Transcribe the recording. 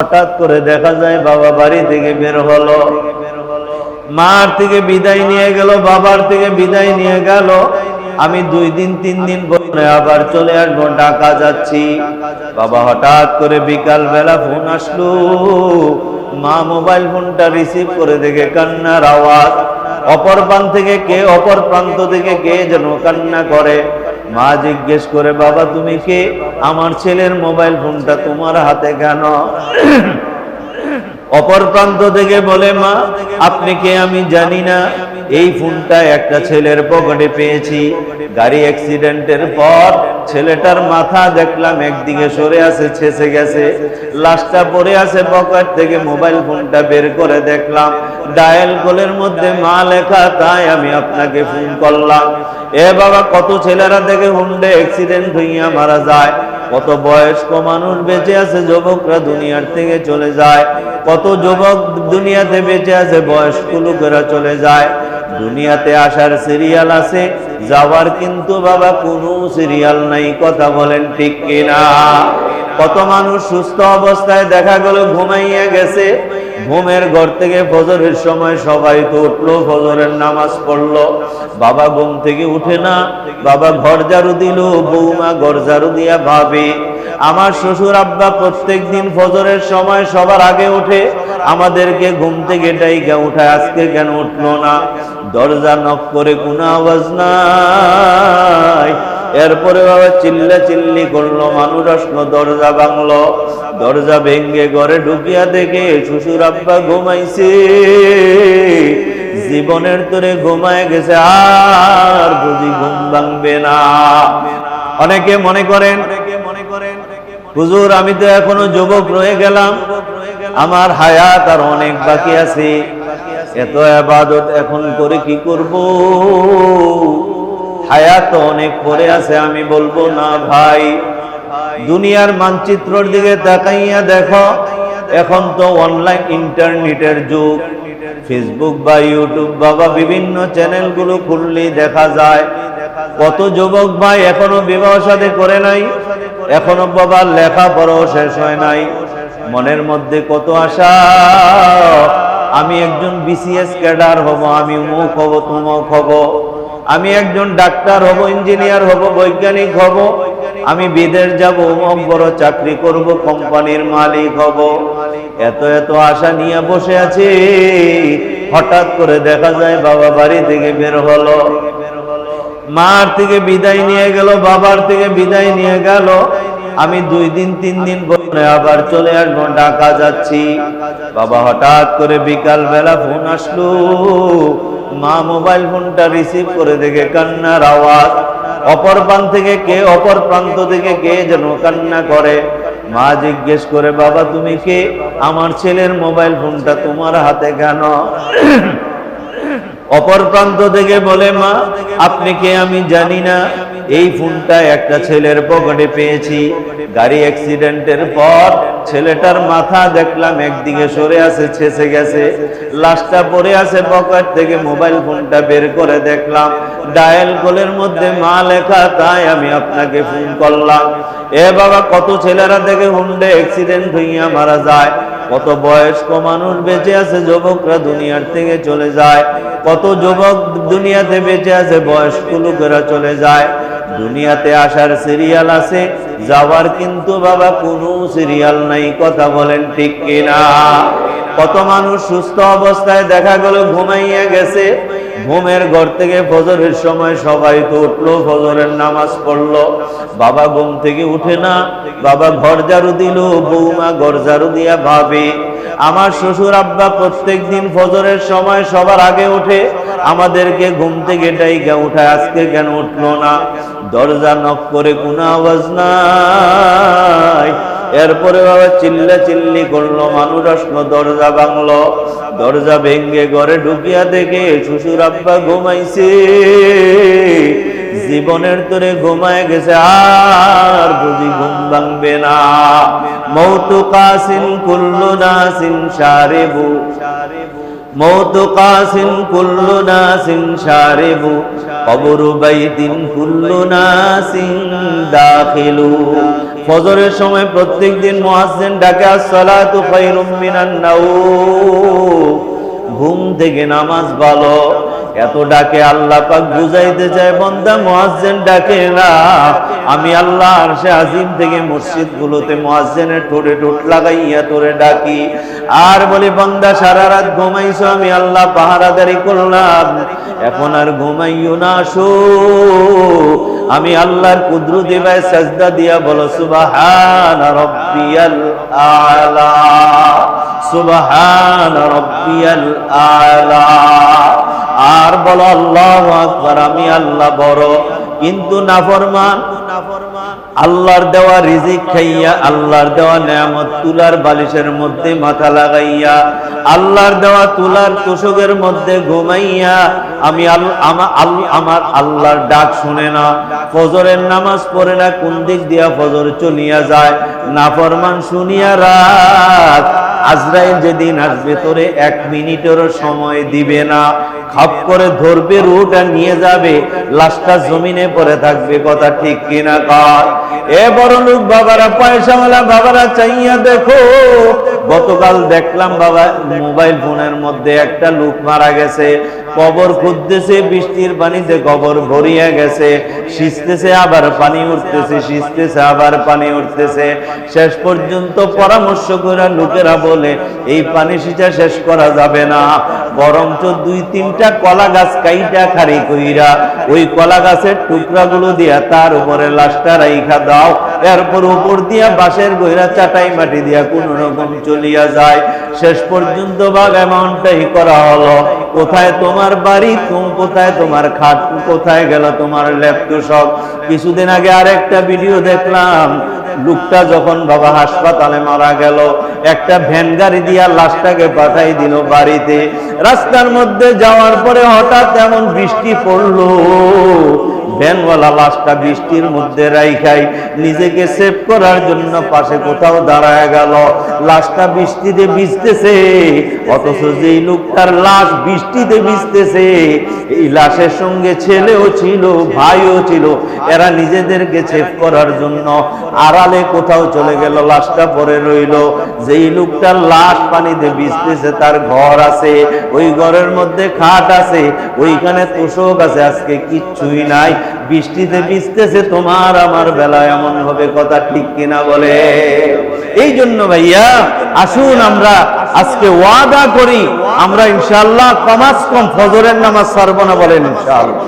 হঠাৎ করে দেখা যায় বাবা বাড়ি থেকে বের হলো, মার থেকে বিদায় নিয়ে গেল, বাবার থেকে বিদায় নিয়ে গেল। আমি 2 দিন 3 দিন পরে আবার চলে আসবো, ঢাকা যাচ্ছি। বাবা হঠাৎ করে বিকাল বেলা ফোন আসলো। মা মোবাইল ফোনটা রিসিভ করে দেখে কান্নার আওয়াজ। অপর প্রান্ত থেকে কে যেন কান্না করে। মা জিজ্ঞেস করে, বাবা তুমি কে? আমার ছেলের মোবাইল ফোনটা তোমার হাতে কেন? অপর প্রান্ত থেকে বলে, মা আপনি কে আমি জানি না, এই ফোনটা একটা ছেলের পকেটে পেয়েছি। গাড়ি অ্যাক্সিডেন্টের পর ছেলেটার মাথা দেখলাম একদিকে সরে আছে, ছেঁচে গেছে, লাশটা পড়ে আছে। পকেট থেকে মোবাইল ফোনটা বের করে দেখলাম ডায়াল কলের মধ্যে মা লেখা, তাই আমি আপনাকে ফোন করলাম। এ বাবা, কত ছেলেরা দেখে হুন্ডে অ্যাক্সিডেন্ট হইয়া মারা যায়, কত বয়স্ক মানুষ বেঁচে আছে, যুবকরা দুনিয়ার থেকে চলে যায়, কত যুবক দুনিয়াতে বেঁচে আছে, বয়স্ক লোকেরা চলে যায়। দুনিয়াতে আসার সিরিয়াল আছে, যাওয়ার কিন্তু বাবা কোনো সিরিয়াল নাই। কথা বলেন ঠিক কিনা? কত মানুষ সুস্থ অবস্থায় দেখা গেল ঘুমাইয়া গেছে, ঘুমের ঘর থেকে ফজরের সময় সবাই তো উঠলো, ফজরের নামাজ পড়লো, বাবা ঘুম থেকে উঠে না। বাবা ঘর ঝাড়ু দিল, বৌমা ঘর ঝাড়ু দিয়া ভাবে, আমার শ্বশুর আব্বা প্রত্যেক দিন ফজরের সময় সবার আগে উঠে, আমাদেরকে ঘুম থেকে ডাইকা উঠায়, আজকে কেন উঠলো না? দরজা নক করে কোনো আওয়াজ নাই। এরপরে বাবা চিল্লা চিল্লি করলো, মানুষ আসলো, দরজা ভাঙলো। দরজা ভেঙ্গে ঘরে ঢুকিয়া দেখে শ্বশুর আব্বা ঘুমাইছে, জীবনের তোরে ঘুমায় গেছে, আর বুঝি ঘুম ভাঙবে না। অনেকে মনে করেন, হুজুর আমি তো এখনো যুবক রয়ে গেলাম, আমার হায়াত আর অনেক বাকি আছে, এত ইবাদত এখন করে কি করব? হায়াত অনেক পরে আছে। আমি বলবো না ভাই, দুনিয়ার মানচিত্রের দিকে তাকাইয়া দেখো, এখন তো অনলাইন ইন্টারনেটের যুগ। ফেসবুক বা ইউটিউব বাবা বিভিন্ন চ্যানেলগুলো খুললেই দেখা যায় কত যুবক ভাই এখনো বিবাহ শাদী করে নাই, এখনো বাবা লেখাপড়াও শেষ হয় নাই, মনের মধ্যে কত আশা, আমি একজন বিসিএস ক্যাডার হব, আমি অমুক হব, তমুক হব, আমি একজন ডাক্তার হব, ইঞ্জিনিয়ার হব, বৈজ্ঞানিক হব, আমি বিদেশ যাব, অমুক বড় চাকরি করব, কোম্পানির মালিক হব। এত এত আশা নিয়ে বসে আছে। হঠাৎ করে দেখা যায় বাবা বাড়ি থেকে বের হলো, মার থেকে বিদায় নিয়ে গেল, বাবার থেকে বিদায় নিয়ে গেল। আমি 2 দিন 3 দিন পরে আবার চলে আসবো, ঢাকা যাচ্ছি। বাবা হঠাৎ করে বিকাল বেলা ফোন আসলো। মা মোবাইল ফোনটা রিসিভ করে দেখে কান্নার আওয়াজ। অপর প্রান্ত থেকে কে যেন কান্না করে। মা জিজ্ঞেস করে, বাবা তুমি কে? আমার ছেলের মোবাইল ফোনটা তোমার হাতে কেন? অপর প্রান্ত থেকে বলে, মা আপনি কে আমি জানি না, এই ফোনটা একটা ছেলের পকেটে পেয়েছি। গাড়ি অ্যাক্সিডেন্টের পর ছেলেটার মাথা দেখলাম একদিকে সরে আছে, ছেঁচে গেছে, লাশটা পড়ে আছে। পকেট থেকে মোবাইল ফোনটা বের করে দেখলাম ডায়াল কলের মধ্যে মা লেখা, তাই আমি আপনাকে ফোন করলাম। এ বাবা, কত ছেলেরা দেখে হুন্ডে অ্যাক্সিডেন্ট হইয়া মারা যায়, কত বয়স্ক মানুষ বেঁচে আছে, যুবকরা দুনিয়ার থেকে চলে যায়, কত যুবক দুনিয়াতে বেঁচে আছে, বয়স্ক লোকেরা চলে যায়। দুনিয়াতে আসার সিরিয়াল আছে, যাওয়ার কিন্তু বাবা কোনো সিরিয়াল নাই। কথা বলেন ঠিক কিনা? কত মানুষ সুস্থ অবস্থায় দেখা গেল ঘুমাইয়া গেছে, ঘুমের ঘর থেকে ফজরের সময় সবাই তো উঠলো, ফজরের নামাজ পড়লো, বাবা ঘুম থেকে উঠে না। বাবা ঘর ঝাড়ু দিল, বৌমা ঘর ঝাড়ু দিয়া ভাবে, আমার শ্বশুর আব্বা প্রত্যেক দিন ফজরের সময় সবার আগে উঠে, আমাদেরকে ঘুম থেকে ডাইকা উঠায়, আজকে কেন উঠলো না? দরজা নক করে কোনো আওয়াজ নাই। এরপরে বাবা চিল্লা চিল্লি করলো, মানুষ আসলো, দরজা ভাঙলো। দরজা ভেঙ্গে ঘরে ঢুকিয়া দেখে শ্বশুর আব্বা ঘুমাইছে, জীবনের তোরে ঘুমায় গেছে, আর বুঝি ঘুম ভাঙবে না। মৌতু কাসিন কুল্লু নাসিন শারিবু মৌতু কাসিন কুল্লু নাসিন শারিবু কবরু বাইতিন কুল্লু নাসিন দাখিলু। ফজরের সময় প্রত্যেকদিন মুয়াজ্জিন ডাকে আসসালাতু খায়রুম মিনান নাওম, ঘুম থেকে নামাজ ভালো। এত ডাকে আল্লাহ পাক বুঝাইতে চায় বান্দা মুয়াজ্জিন ডাকে না, আমি আল্লাহ আরশে আজিম থেকে মসজিদ গুলোতে মুয়াজ্জিনের ঠোঁটে ঠোঁট লাগাইয়া তোরে ডাকি আর বলি বান্দা সারা রাত ঘুমাইছো, আমি আল্লাহ পাহারাদারি করলাম, এখন আর ঘুমাইও না, আসো আমি আল্লাহর কুদরতি ভাই সাজদা দিয়া বলো সুবহান রাব্বিয়াল আলা, সুবহান রাব্বিয়াল আলা, আর বলো আল্লাহু আকবার, আমি আল্লাহ বড়। কিন্তু নাফরমান আল্লাহর দেওয়া রিজিক খাইয়া, আল্লাহর দেওয়া নেয়ামত তুলার বালিশের মধ্যে মাথা লাগাইয়া, আল্লাহর দেওয়া তুলার তোষকের মধ্যে ঘুমাইয়া আমি আমার আল্লাহর ডাক শুনে না, ফজরের নামাজ পড়ে না, কোন দিক দিয়া ফজর চলিয়া যায়। নাফরমান শুনিয়া রাত আজরাইল যেদিন আসবে তোরে 1 মিনিটেরও সময় দিবে না, খাপ করে ধরবে, রুটা নিয়ে যাবে, লাশটা জমিনে পড়ে থাকবে। কথা ঠিক কিনা কর? এ বড় লোক বাবারা, পয়সাওয়ালা বাবারা চাইয়া দেখো, গতকাল দেখলাম বাবা মোবাইল ফোনের মধ্যে একটা লোক মারা গেছে, কবর খুঁজতেছে, বৃষ্টির পানিতে কবর ভরিয়া গেছে, সিঁচতেছে আবার পানি উঠতেছে, সিঁচতেছে আবার পানি উঠতেছে। শেষ পর্যন্ত পরামর্শ করে লোকেরা বলে এই পানি সিঁচা শেষ করা যাবে না, বরঞ্চ 2-3টা কলা গাছ কাইটা খাড়ি কইরা ওই কলা গাছের টুকরাগুলো দিয়া তার উপরে লাশটা রাইখা দাও, এরপর উপর দিয়া বাঁশের গইরা চাটাই মাটি দিয়া কোন রকম চলিয়া যায়। শেষ পর্যন্ত ভাগ এমনটাই করা হলো। কোথায় তোমার বাড়ি, কোথায় তোমার খাট, কোথায় গেল তোমার ল্যাপটপ? কিছুদিন আগে আরেকটা ভিডিও দেখলাম, লোকটা যখন বাবা হাসপাতালে মারা গেল, একটা ভ্যান গাড়ি দিয়া লাশটাকে পাঠাই দিল বাড়িতে। রাস্তার মধ্যে যাওয়ার পরে হঠাৎ এমন বৃষ্টি পড়লো, ভ্যানওয়ালা লাশটা বৃষ্টির মধ্যে রাইখাই নিজেকে সেভ করার জন্য পাশে কোথাও দাঁড়ায় গেল। লাশটা বৃষ্টিতে ভিজতেছে, অথচ যেই লোকটার লাশ বৃষ্টিতে ভিজতেছে, এই লাশের সঙ্গে ছেলেও ছিল, ভাইও ছিল। এরা নিজেদেরকে সেভ করার জন্য আড়ালে কোথাও চলে গেল, লাশটা পরে রইল। যেই লোকটার লাশ পানিতে ভিজতেছে তার ঘর আছে, ওই ঘরের মধ্যে খাট আছে, ওইখানে তোষক আছে, আজকে কিচ্ছুই নাই, বৃষ্টিতে ভিজতেছে। তোমার আমার বেলায় এমন হবে, কথা ঠিক কিনা বলে? এই জন্য ভাইয়া আসুন আমরা আজকে ওয়াদা করি, আমরা ইনশাআল্লাহ কমাস কম ফজরের নামাজ ছাড়বো না, বলেন ইনশাআল্লাহ।